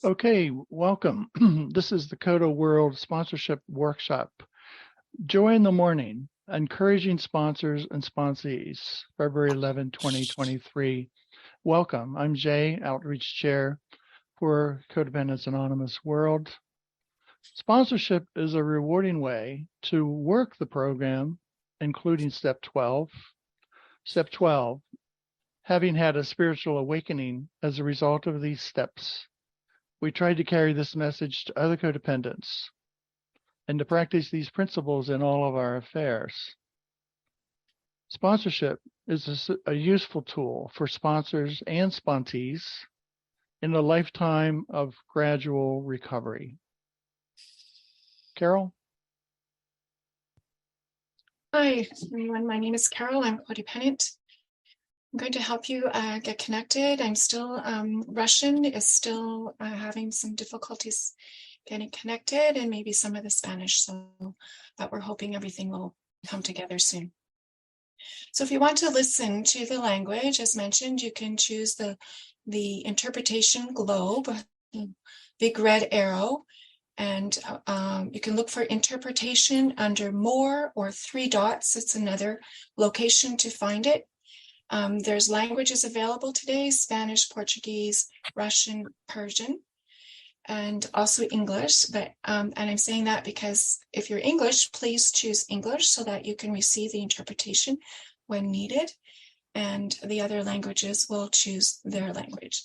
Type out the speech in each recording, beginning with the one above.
Okay, welcome. This is the CoDA World Sponsorship Workshop. Joy in the Morning, Encouraging Sponsors and Sponsees, February 11, 2023. Welcome. I'm Jay, Outreach Chair for Codependence Anonymous World. Sponsorship is a rewarding way to work the program, including Step 12. Step 12, having had a spiritual awakening as a result of these steps. We tried to carry this message to other codependents and to practice these principles in all of our affairs. Sponsorship is a useful tool for sponsors and sponsees in a lifetime of gradual recovery. Carol? Hi, everyone. My name is Carol. I'm codependent. I'm going to help you get connected. I'm still, Russian is still having some difficulties getting connected, and maybe some of the Spanish, but we're hoping everything will come together soon. So if you want to listen to the language, as mentioned, you can choose the interpretation globe, big red arrow, and you can look for interpretation under more or 3 dots. It's another location to find it. There's languages available today: Spanish, Portuguese, Russian, Persian, and also English. But and I'm saying that because if you're English, please choose English so that you can receive the interpretation when needed, and the other languages will choose their language.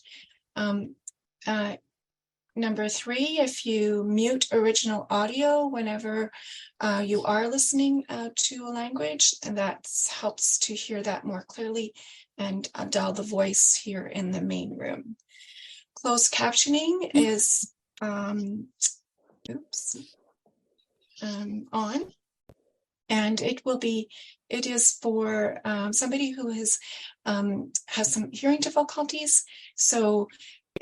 Number 3, if you mute original audio whenever you are listening to a language, and that helps to hear that more clearly and dull the voice here in the main room. Closed captioning is on, and it is for somebody who has some hearing difficulties. So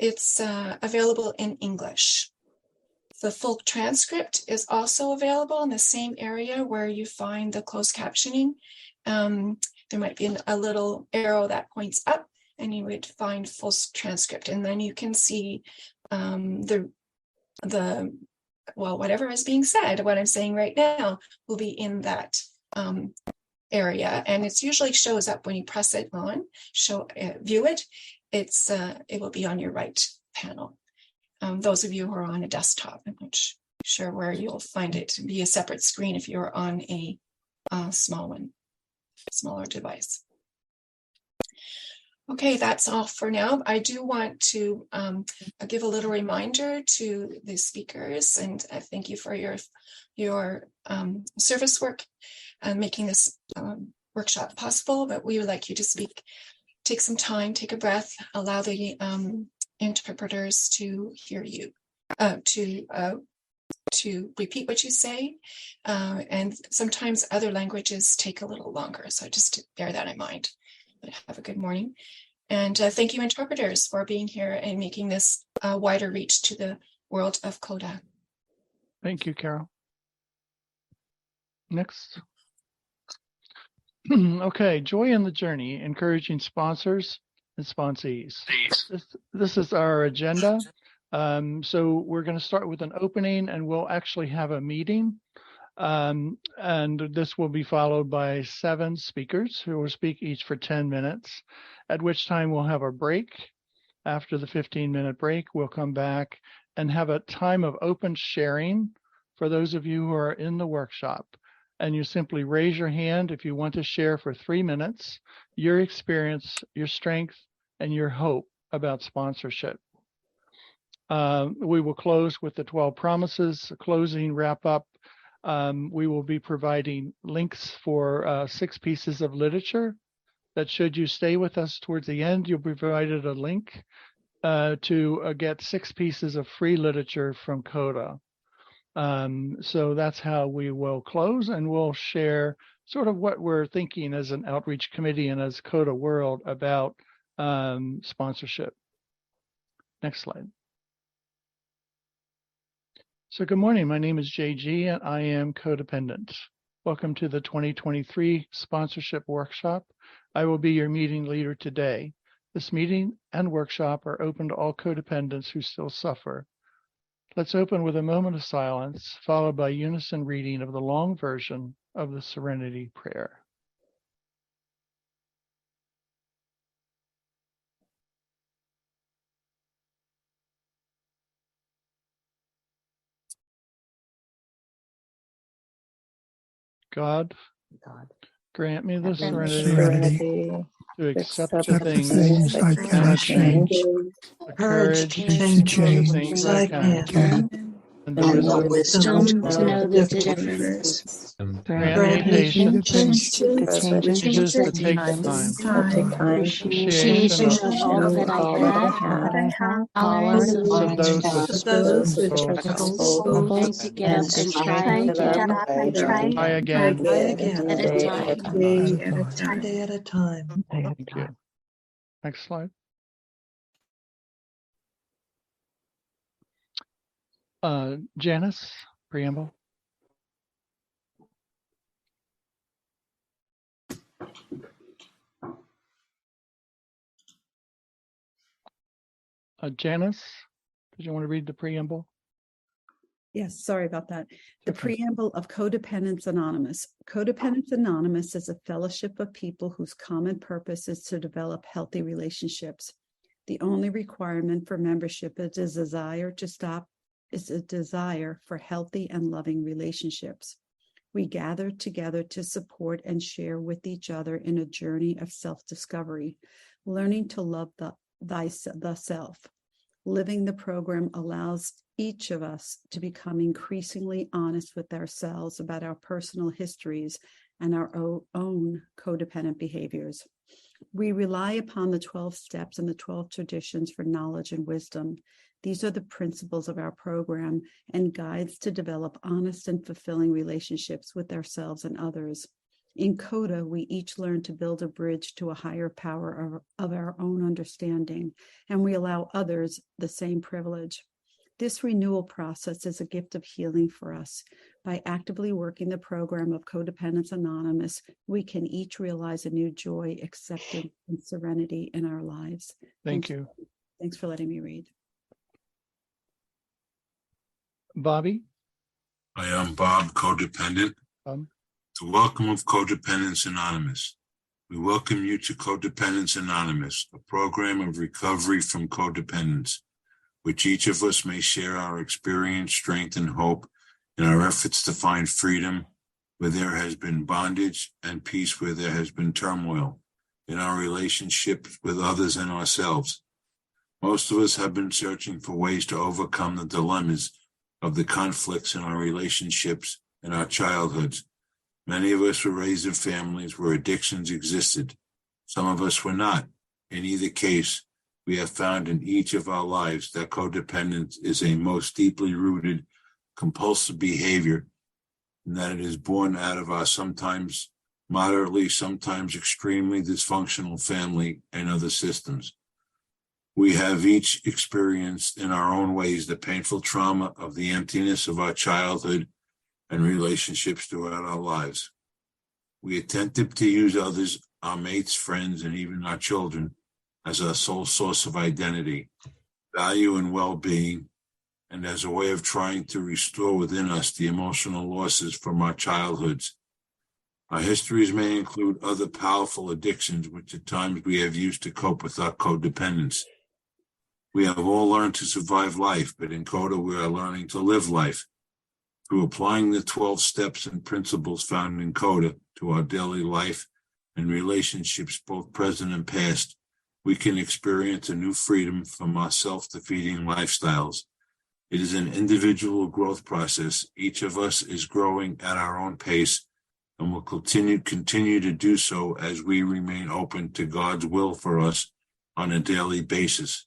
it's available in English. The full transcript is also available in the same area where you find the closed captioning. There might be a little arrow that points up, and you would find full transcript, and then you can see whatever is being said. What I'm saying right now will be in that area, and it usually shows up when you press it on, view it. It will be on your right panel. Those of you who are on a desktop, I'm not sure where you'll find it. It'll be a separate screen if you're on a smaller device. Okay, that's all for now. I do want to give a little reminder to the speakers, and thank you for your service work and making this workshop possible. But we would like you to speak. Take some time, take a breath, allow the interpreters to hear you, to repeat what you say. And sometimes other languages take a little longer, so just bear that in mind. But have a good morning. And thank you, interpreters, for being here and making this wider reach to the world of CoDA. Thank you, Carol. Next. Okay, joy in the journey, encouraging sponsors and sponsees. This is our agenda. So we're going to start with an opening, and we'll actually have a meeting. And this will be followed by 7 speakers who will speak each for 10 minutes, at which time we'll have a break. After the 15-minute break, we'll come back and have a time of open sharing for those of you who are in the workshop. And you simply raise your hand if you want to share for 3 minutes your experience, your strength, and your hope about sponsorship. We will close with the 12 promises, closing wrap up. We will be providing links for 6 pieces of literature that, should you stay with us towards the end, you'll be provided a link to get 6 pieces of free literature from CoDA. So that's how we will close, and we'll share sort of what we're thinking as an outreach committee and as CoDA World about sponsorship. Next slide. So good morning, my name is JG and I am codependent. Welcome to the 2023 Sponsorship Workshop. I will be your meeting leader today. This meeting and workshop are open to all codependents who still suffer. Let's open with a moment of silence, followed by unison reading of the long version of the Serenity Prayer. God, grant me the serenity to accept the things I cannot change, the courage to change the things I can, and the wisdom to know the difference. difference. Grant me patience to with changes that take time, Appreciation of all that I have, tolerance of those with struggles, trying to get up and try again at a day at a time. Thank you. Next slide. Janice, preamble. Janice, did you want to read the preamble? Yes, sorry about that. The Okay. preamble of Codependents Anonymous. Codependents Anonymous is a fellowship of people whose common purpose is to develop healthy relationships. The only requirement for membership is a desire for healthy and loving relationships. We gather together to support and share with each other in a journey of self-discovery, learning to love the self. Living the program allows each of us to become increasingly honest with ourselves about our personal histories and our own codependent behaviors. We rely upon the 12 steps and the 12 traditions for knowledge and wisdom. These are the principles of our program and guides to develop honest and fulfilling relationships with ourselves and others. In CoDA, we each learn to build a bridge to a higher power of our own understanding, and we allow others the same privilege. This renewal process is a gift of healing for us. By actively working the program of Codependents Anonymous, we can each realize a new joy, acceptance, and serenity in our lives. Thank you. Thanks for letting me read. Bobby? I am Bob, codependent. The welcome of Codependents Anonymous. We welcome you to Codependents Anonymous, a program of recovery from codependence, which each of us may share our experience, strength, and hope in our efforts to find freedom where there has been bondage and peace where there has been turmoil in our relationships with others and ourselves. Most of us have been searching for ways to overcome the dilemmas of the conflicts in our relationships in our childhoods. Many of us were raised in families where addictions existed. Some of us were not. In either case, we have found in each of our lives that codependence is a most deeply rooted compulsive behavior, and that it is born out of our sometimes moderately, sometimes extremely dysfunctional family and other systems. We have each experienced in our own ways the painful trauma of the emptiness of our childhood and relationships throughout our lives. We attempted to use others, our mates, friends, and even our children as our sole source of identity, value, and well-being, and as a way of trying to restore within us the emotional losses from our childhoods. Our histories may include other powerful addictions, which at times we have used to cope with our codependence. We have all learned to survive life, but in CoDA, we are learning to live life. Through applying the 12 steps and principles found in CoDA to our daily life and relationships, both present and past, we can experience a new freedom from our self-defeating lifestyles. It is an individual growth process. Each of us is growing at our own pace and will continue to do so as we remain open to God's will for us on a daily basis.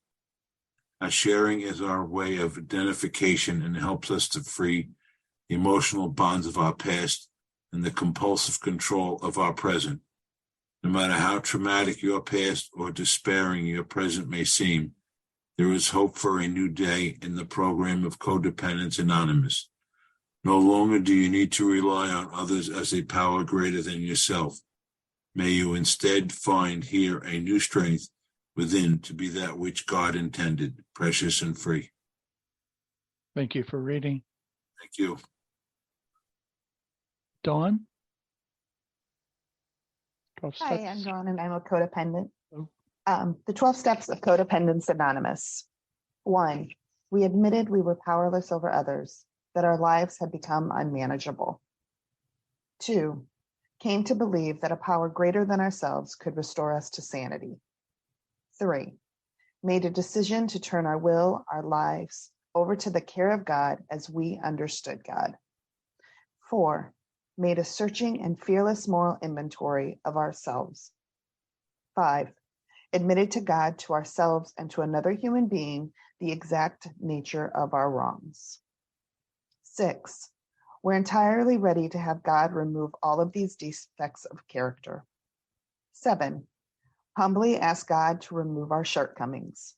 Our sharing is our way of identification and helps us to free the emotional bonds of our past and the compulsive control of our present. No matter how traumatic your past or despairing your present may seem, there is hope for a new day in the program of Codependents Anonymous. No longer do you need to rely on others as a power greater than yourself. May you instead find here a new strength within to be that which God intended, precious and free. Thank you for reading. Thank you. Dawn? 12 Hi, steps. I'm Dawn, and I'm a codependent. Oh. The 12 steps of Codependence Anonymous. 1, we admitted we were powerless over others, that our lives had become unmanageable. 2, came to believe that a power greater than ourselves could restore us to sanity. 3, made a decision to turn our will, our lives, over to the care of God as we understood God. 4, made a searching and fearless moral inventory of ourselves. 5, admitted to God, to ourselves, and to another human being the exact nature of our wrongs. 6, we're entirely ready to have God remove all of these defects of character. 7, humbly ask God to remove our shortcomings.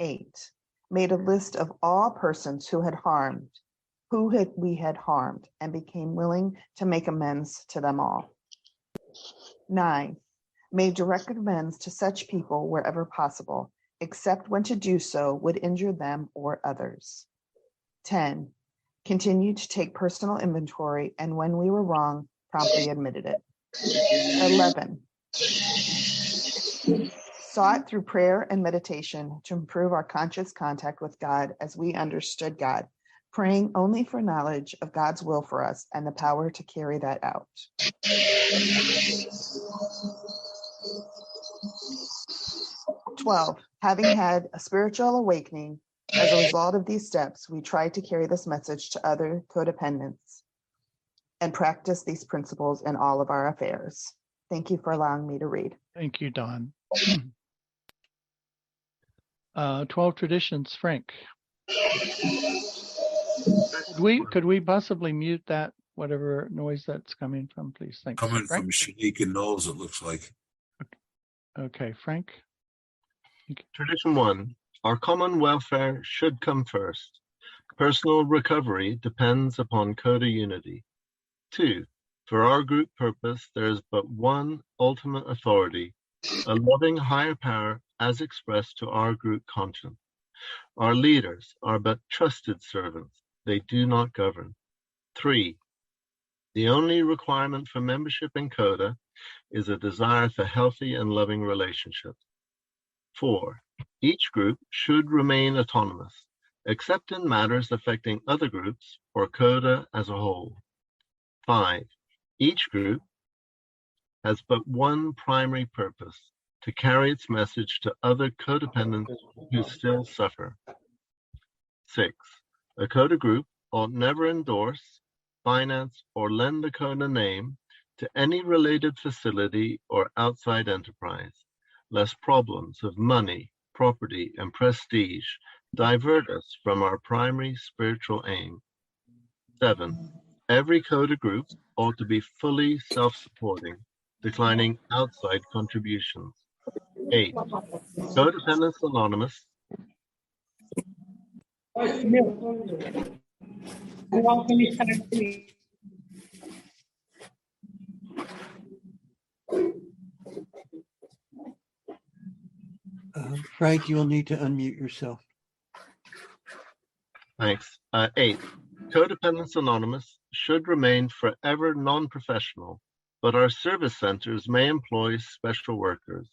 8, made a list of all persons who we had harmed, and became willing to make amends to them all. 9, made direct amends to such people wherever possible, except when to do so would injure them or others. 10, continued to take personal inventory, and when we were wrong, promptly admitted it. 11, sought through prayer and meditation to improve our conscious contact with God as we understood God, praying only for knowledge of God's will for us and the power to carry that out. 12, having had a spiritual awakening as a result of these steps, we tried to carry this message to other codependents and practice these principles in all of our affairs. Thank you for allowing me to read. Thank you, Dawn. 12 traditions, Frank. Could we possibly mute that, whatever noise that's coming from, please? Thanks. Coming Frank? from Shanique and Knowles, it looks like. Okay, Frank. Tradition 1, our common welfare should come first. Personal recovery depends upon CoDA unity. 2, for our group purpose, there is but one ultimate authority, a loving higher power as expressed to our group conscience. Our leaders are but trusted servants. They do not govern. 3, the only requirement for membership in CoDA is a desire for healthy and loving relationships. 4, each group should remain autonomous, except in matters affecting other groups or CoDA as a whole. 5, each group has but one primary purpose, to carry its message to other codependents who still suffer. 6, a CoDA group ought never endorse, finance, or lend the CoDA name to any related facility or outside enterprise, lest problems of money, property, and prestige divert us from our primary spiritual aim. 7, every CoDA group ought to be fully self-supporting, declining outside contributions. 8, Codependence Anonymous Frank, you'll need to unmute yourself. Thanks. 8, Codependence Anonymous should remain forever non-professional, but our service centers may employ special workers.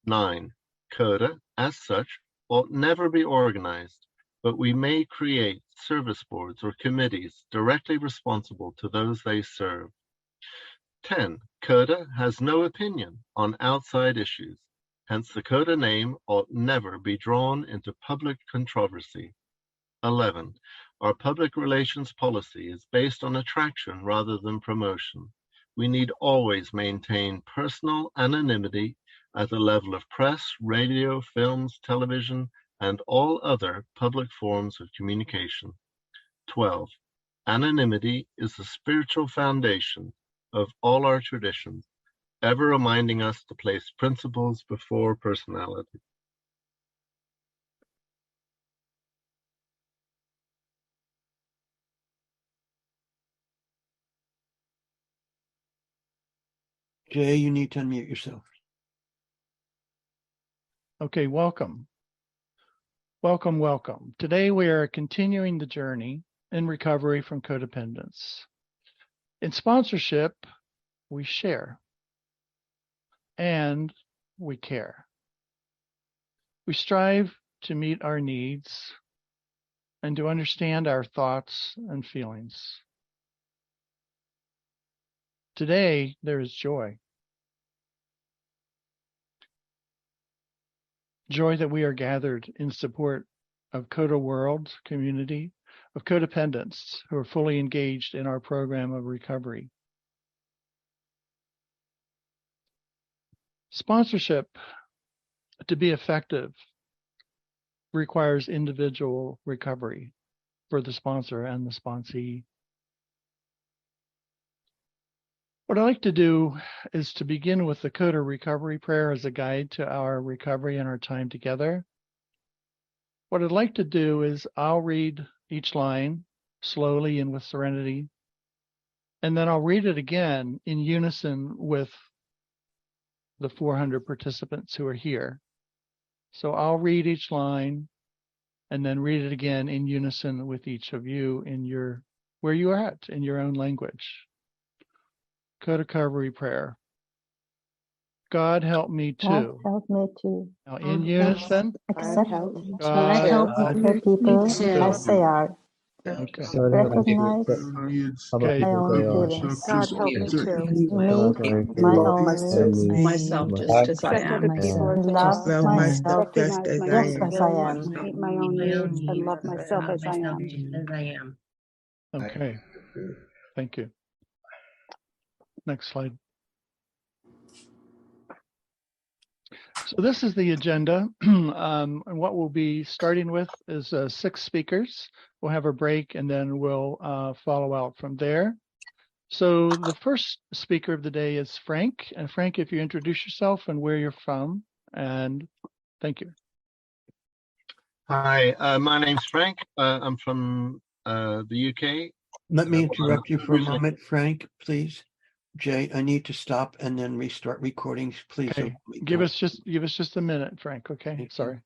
9, CoDA, as such, ought never be organized, but we may create service boards or committees directly responsible to those they serve. 10, CoDA has no opinion on outside issues, hence the CoDA name ought never be drawn into public controversy. 11, our public relations policy is based on attraction rather than promotion. We need always maintain personal anonymity at the level of press, radio, films, television, and all other public forms of communication. 12, anonymity is the spiritual foundation of all our traditions, ever reminding us to place principles before personality. Jay, you need to unmute yourself. Okay, welcome. Welcome, welcome. Today we are continuing the journey in recovery from codependence. In sponsorship, we share and we care. We strive to meet our needs and to understand our thoughts and feelings. Today, there is joy. Joy that we are gathered in support of CoDA World community of codependents who are fully engaged in our program of recovery. Sponsorship, to be effective, requires individual recovery for the sponsor and the sponsee. What I'd like to do is to begin with the CoDA recovery prayer as a guide to our recovery and our time together. What I'd like to do is I'll read each line slowly and with serenity, and then I'll read it again in unison with the 400 participants who are here. So I'll read each line and then read it again in unison with each of you in where you are at in your own language. CoDA recovery prayer. God help me too. God help me too. Now in unison. Accept God help people as they are. Okay. Recognize Okay. my own feelings. God help me too. Make my own needs. myself just as I am. Love Love myself just as I just am. as I am. Meet my own needs and love myself as I am. Okay. Thank you. Next slide. So this is the agenda. And what we'll be starting with is 6 speakers. We'll have a break and then we'll follow out from there. So the first speaker of the day is Frank. And Frank, if you introduce yourself and where you're from, and thank you. Hi, my name's Frank. I'm from the UK. Let me interrupt you for a moment, Frank, please. Jay, I need to stop and then restart recordings, please. Okay. Give us just a minute, Frank. Okay. Sorry.